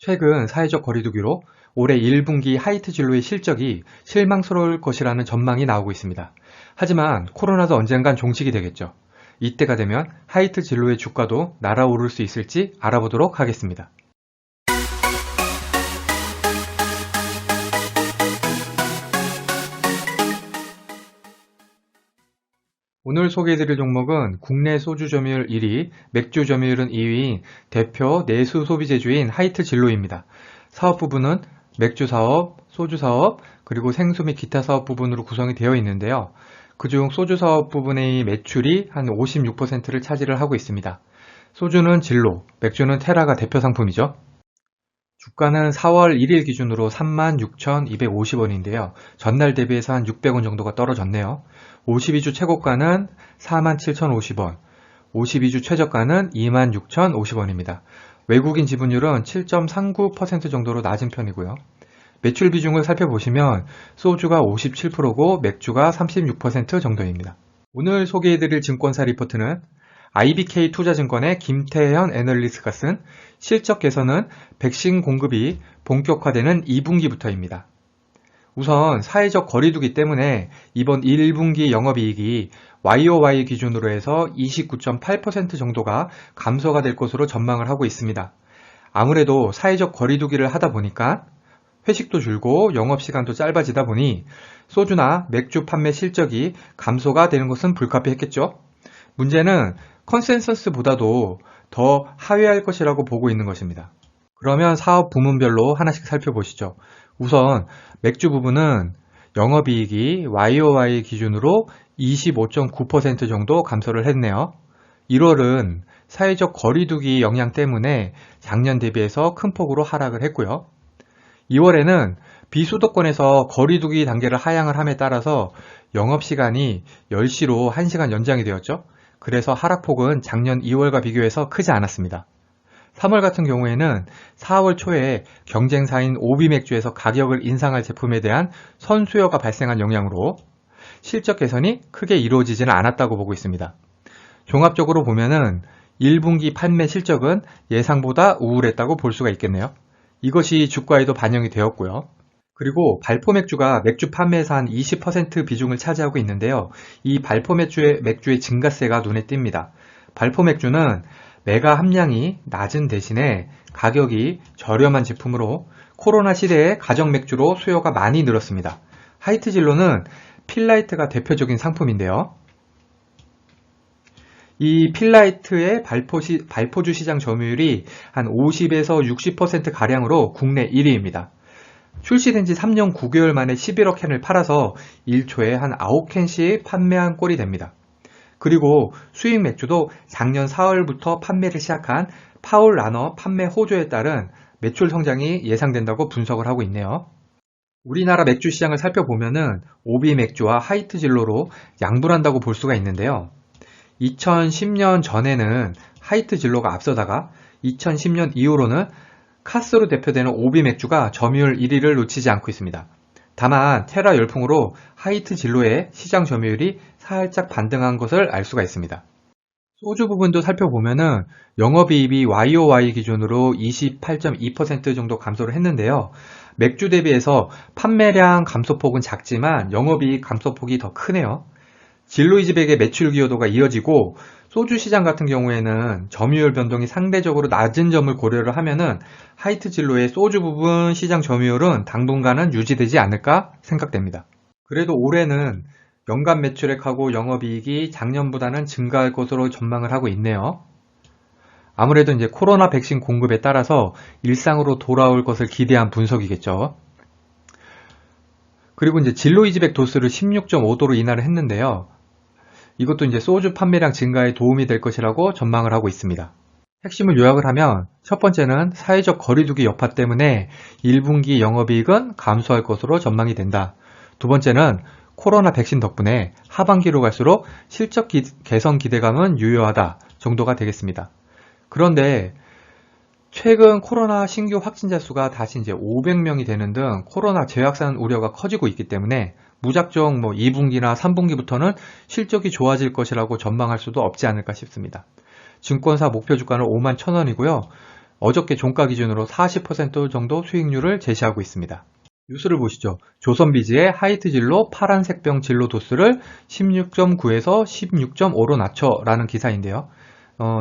최근 사회적 거리두기로 올해 1분기 하이트 진로의 실적이 실망스러울 것이라는 전망이 나오고 있습니다. 하지만 코로나도 언젠간 종식이 되겠죠. 이때가 되면 하이트 진로의 주가도 날아오를 수 있을지 알아보도록 하겠습니다. 오늘 소개해드릴 종목은 국내 소주 점유율 1위, 맥주 점유율은 2위인 대표 내수 소비재주인 하이트 진로입니다. 사업 부분은 맥주 사업, 소주 사업, 그리고 생수 및 기타 사업 부분으로 구성이 되어 있는데요. 그중 소주 사업 부분의 매출이 한 56%를 차지를 하고 있습니다. 소주는 진로, 맥주는 테라가 대표 상품이죠. 주가는 4월 1일 기준으로 36,250원인데요. 전날 대비해서 한 600원 정도가 떨어졌네요. 52주 최고가는 47,050원, 52주 최저가는 26,050원입니다. 외국인 지분율은 7.39% 정도로 낮은 편이고요. 매출 비중을 살펴보시면 소주가 57%고 맥주가 36% 정도입니다. 오늘 소개해드릴 증권사 리포트는 IBK 투자증권의 김태현 애널리스트가 쓴 실적 개선은 백신 공급이 본격화되는 2분기부터입니다. 우선 사회적 거리두기 때문에 이번 1분기 영업이익이 YOY 기준으로 해서 29.8% 정도가 감소가 될 것으로 전망을 하고 있습니다. 아무래도 사회적 거리두기를 하다 보니까 회식도 줄고 영업시간도 짧아지다 보니 소주나 맥주 판매 실적이 감소가 되는 것은 불가피했겠죠. 문제는 컨센서스보다도 더 하회할 것이라고 보고 있는 것입니다. 그러면 사업 부문별로 하나씩 살펴보시죠. 우선 맥주 부분은 영업이익이 YOY 기준으로 25.9% 정도 감소를 했네요. 1월은 사회적 거리두기 영향 때문에 작년 대비해서 큰 폭으로 하락을 했고요. 2월에는 비수도권에서 거리두기 단계를 하향을 함에 따라서 영업시간이 10시로 1시간 연장이 되었죠. 그래서 하락폭은 작년 2월과 비교해서 크지 않았습니다. 3월 같은 경우에는 4월 초에 경쟁사인 오비맥주에서 가격을 인상할 제품에 대한 선수요가 발생한 영향으로 실적 개선이 크게 이루어지지는 않았다고 보고 있습니다. 종합적으로 보면은 1분기 판매 실적은 예상보다 우울했다고 볼 수가 있겠네요. 이것이 주가에도 반영이 되었고요. 그리고 발포 맥주가 맥주 판매에서 한 20% 비중을 차지하고 있는데요. 이 발포 맥주의 증가세가 눈에 띕니다. 발포 맥주는 메가 함량이 낮은 대신에 가격이 저렴한 제품으로 코로나 시대에 가정 맥주로 수요가 많이 늘었습니다. 하이트 진로는 필라이트가 대표적인 상품인데요. 이 필라이트의 발포주 시장 점유율이 한 50에서 60% 가량으로 국내 1위입니다. 출시된 지 3년 9개월 만에 11억 캔을 팔아서 1초에 한 9캔씩 판매한 꼴이 됩니다. 그리고 수입 맥주도 작년 4월부터 판매를 시작한 파울 라너 판매 호조에 따른 매출 성장이 예상된다고 분석을 하고 있네요. 우리나라 맥주 시장을 살펴보면은 오비 맥주와 하이트 진로로 양분한다고 볼 수가 있는데요. 2010년 전에는 하이트 진로가 앞서다가 2010년 이후로는 카스로 대표되는 오비 맥주가 점유율 1위를 놓치지 않고 있습니다. 다만 테라 열풍으로 하이트 진로의 시장 점유율이 살짝 반등한 것을 알 수가 있습니다. 소주 부분도 살펴보면은 영업이익이 YOY 기준으로 28.2% 정도 감소를 했는데요. 맥주 대비해서 판매량 감소폭은 작지만 영업이익 감소폭이 더 크네요. 진로이즈백의 매출 기여도가 이어지고 소주 시장 같은 경우에는 점유율 변동이 상대적으로 낮은 점을 고려를 하면은 하이트 진로의 소주 부분 시장 점유율은 당분간은 유지되지 않을까 생각됩니다. 그래도 올해는 연간 매출액하고 영업이익이 작년보다는 증가할 것으로 전망을 하고 있네요. 아무래도 이제 코로나 백신 공급에 따라서 일상으로 돌아올 것을 기대한 분석이겠죠. 그리고 이제 진로이즈백 도수를 16.5도로 인하를 했는데요. 이것도 이제 소주 판매량 증가에 도움이 될 것이라고 전망을 하고 있습니다. 핵심을 요약을 하면 첫 번째는 사회적 거리두기 여파 때문에 1분기 영업이익은 감소할 것으로 전망이 된다. 두 번째는 코로나 백신 덕분에 하반기로 갈수록 실적 개선 기대감은 유효하다 정도가 되겠습니다. 그런데 최근 코로나 신규 확진자 수가 다시 이제 500명이 되는 등 코로나 재확산 우려가 커지고 있기 때문에 무작정 2분기나 3분기부터는 실적이 좋아질 것이라고 전망할 수도 없지 않을까 싶습니다. 증권사 목표 주가는 51,000원이고요. 어저께 종가 기준으로 40% 정도 수익률을 제시하고 있습니다. 뉴스를 보시죠. 조선비즈의 하이트 진로 파란색병 진로 도수를 16.9에서 16.5로 낮춰라는 기사인데요.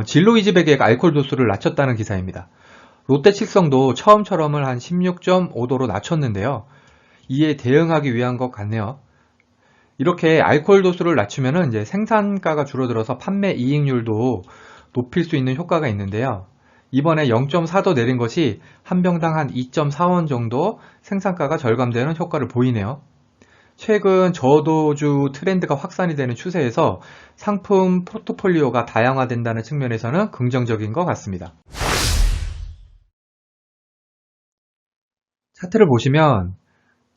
진로 이지백의 알코올 도수를 낮췄다는 기사입니다. 롯데칠성도 처음처럼을 한 16.5도로 낮췄는데요. 이에 대응하기 위한 것 같네요. 이렇게 알코올 도수를 낮추면 이제 생산가가 줄어들어서 판매 이익률도 높일 수 있는 효과가 있는데요. 이번에 0.4도 내린 것이 한 병당 한 2.4원 정도 생산가가 절감되는 효과를 보이네요. 최근 저도주 트렌드가 확산이 되는 추세에서 상품 포트폴리오가 다양화된다는 측면에서는 긍정적인 것 같습니다. 차트를 보시면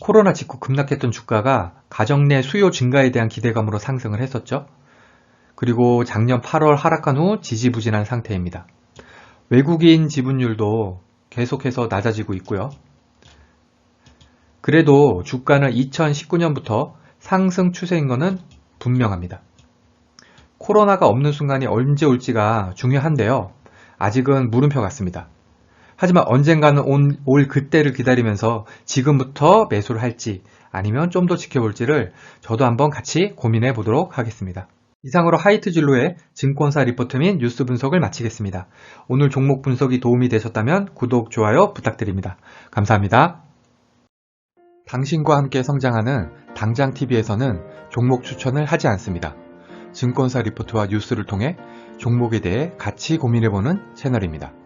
코로나 직후 급락했던 주가가 가정 내 수요 증가에 대한 기대감으로 상승을 했었죠. 그리고 작년 8월 하락한 후 지지부진한 상태입니다. 외국인 지분율도 계속해서 낮아지고 있고요. 그래도 주가는 2019년부터 상승 추세인 것은 분명합니다. 코로나가 없는 순간이 언제 올지가 중요한데요. 아직은 물음표 같습니다. 하지만 언젠가는 올 그때를 기다리면서 지금부터 매수를 할지 아니면 좀 더 지켜볼지를 저도 한번 같이 고민해 보도록 하겠습니다. 이상으로 하이트 진로의 증권사 리포트 및 뉴스 분석을 마치겠습니다. 오늘 종목 분석이 도움이 되셨다면 구독, 좋아요 부탁드립니다. 감사합니다. 당신과 함께 성장하는 당장TV에서는 종목 추천을 하지 않습니다. 증권사 리포트와 뉴스를 통해 종목에 대해 같이 고민해보는 채널입니다.